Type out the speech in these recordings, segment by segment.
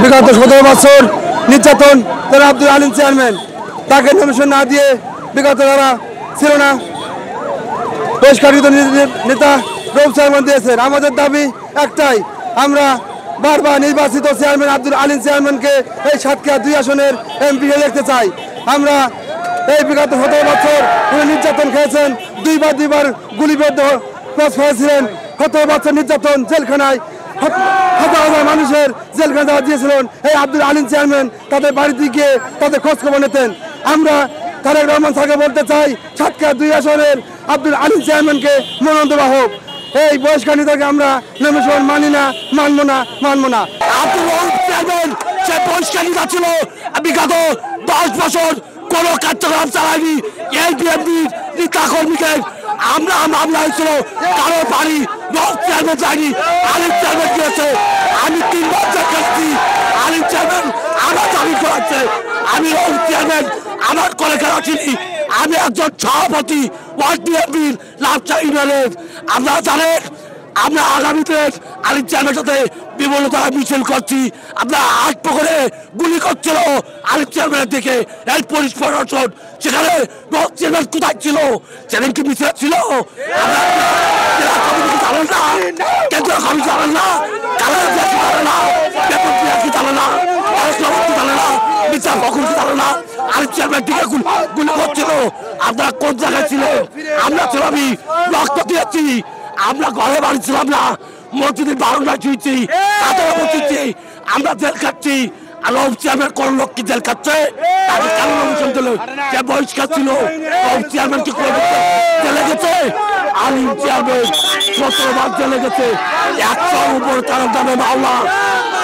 বিগত 17 বছর নির্যাতন তারা আব্দুল আলিম চেয়ারম্যান তাকে নমিনেশন না দিয়ে বিগত যারা ছিল না বহিষ্কারিত নেতা রৌফ চেয়ারম্যান দিয়েছেন। আমাদের দাবি একটাই, আমরা বারবার নির্বাচিত চেয়ারম্যান আব্দুল আলিম চেয়ারম্যানকে এই সাতক্ষীরা 2 আসনের এমপি দেখতে চাই। আমরা এই বিগত 17 বছর উনি নির্যাতন খেয়েছেন, দুইবার গুলিবিদ্ধ হয়েছিলেন। 17 বছর নির্যাতন জেলখানায় হাজার হাজার মানুষের জেলখানা যাওয়া দিয়েছিলেন এই আব্দুল আলিম চেয়ারম্যান। তাদের বাড়িতে গিয়ে তাদের খোঁজ খবর নিতেন। আমরা তারেক রহমান স্যারকে বলতে চাই, সাতক্ষীরা 2 আসনের আব্দুল আলিম চেয়ারম্যানকে মনোনয়ন দেওয়া হোক। এই বহিষ্কার নেতাকে আমরা নমিনেশন মানি না, মানবো না। আব্দুল আলিম চেয়ারম্যান সে বহিষ্কার নেতা ছিল, বিগত 10 বছর কোন কার্যক্রম চালায়নি। এই বিএনপির নেতা কর্মীকে আমরা মামলা হয়েছিল, কারো বাড়ি রৌফ চেয়ারম্যান যায়নি, আলিম চেয়ারম্যান গিয়েছে। আমি 3 বার দেখেছি আলিম চেয়ারম্যান আমার দাবি করাচ্ছে। আমি রৌফ চেয়ারম্যান আমার কলেজের আছিনি, আমি একজন সভাপতি ওয়ার্ড বিএনপির লাভচা ইউনিয়নের। আপনারা জানেন আমরা আগামীতে আলিম চেয়ারম্যানের সাথে বিভিন্ন জায়গায় মিছিল করছি। আপনারা আট পকড়ে গুলি করছিল আলিম চেয়ারম্যানের দিকে এই পুলিশ প্রশাসন। সেখানে রৌফ চেয়ারম্যান কোথায় ছিল? সেদিন কি মিছিল ছিল? জানেন না, কেন্দ্রীয় কমিটি জানেন না, জানেন না, জানেন না, বিচার কখন জানেন না, আলিম চেয়ারম্যান দিকে গুলি করছিল। আপনারা কোন জায়গায় ছিলেন? আমরা ছিলাম, আমি রক্ত দিয়েছি। আমরা ঘরে বাড়ি ছিলাম না, মসজিদের বারোটা ছুঁয়েছি, তাদের বসেছি, আমরা জেল খাচ্ছি। আর রৌফ চেয়ারম্যান কোন লোক কি জেল খাচ্ছে? তাকে কেন নমিনেশন দিল? যে বহিষ্কার ছিল রৌফ চেয়ারম্যান কি জেলে গেছে? আলিম চেয়ারম্যান 17 বার জেলে গেছে, 100 উপর তার দামে মামলা।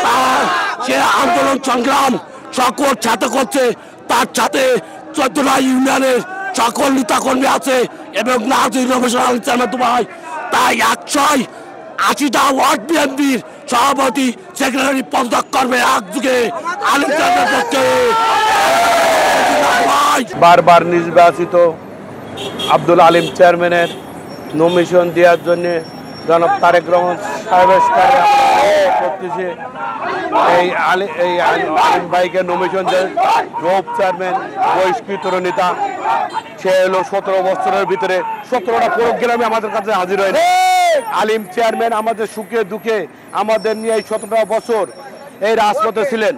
তার সে আন্দোলন সংগ্রাম সকল ছাত্র করছে, তার সাথে 14টা ইউনিয়নের সকল নেতা কর্মী আছে এবং আলিম চেয়ারম্যান তোমায় তাই 180টা ওয়ার্ড বিএনপির সভাপতি সেক্রেটারি পদত্যাগ করবে একযুগে আলিম চেয়ারম্যানের পক্ষে। বারবার নির্বাচিত আব্দুল আলিম চেয়ারম্যানের নমিনেশন দেওয়ার জন্য জনাব তারেক রহমান সাহেবের করতেছে। এই আলিম ভাইকে নমিনেশন দেন রৌফ চেয়ারম্যান বহিষ্কৃত নেতা। সে হলো 17 বছরের ভিতরে 17টা প্রোগ্রামে আমাদের কাছে হাজির হয়নি। আলিম চেয়ারম্যান আমাদের সুখে দুঃখে আমাদের নিয়ে এই 17টা বছর এই রাজপথে ছিলেন।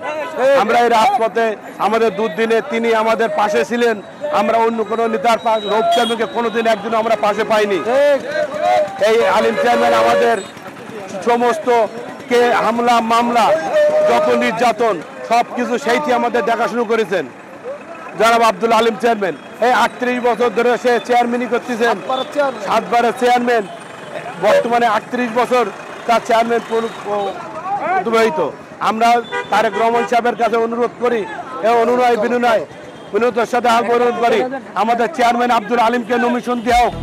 আমরা এই রাজপথে আমাদের দুর্দিনে তিনি আমাদের পাশে ছিলেন। আমরা অন্য কোনো নেতার রৌফ চেয়ারম্যানকে কোনোদিন একদিন আমরা পাশে পাইনি। এই আলিম চেয়ারম্যান আমাদের সমস্ত কে হামলা মামলা যত নির্যাতন সব কিছু সেইটি আমাদের দেখাশুনো করেছেন জনাব আব্দুল আলিম চেয়ারম্যান। এই 38 বছর ধরে সে চেয়ারম্যানই করতেছেন, 7 বারের চেয়ারম্যান। বর্তমানে 38 বছর তার চেয়ারম্যান প্রবাহিত। আমরা তারেক রহমান সাহেবের কাছে অনুরোধ করি, বিনয়ের সাথে অনুরোধ করি আমাদের চেয়ারম্যান আব্দুল আলিমকে নমিনেশন দেওয়া হোক।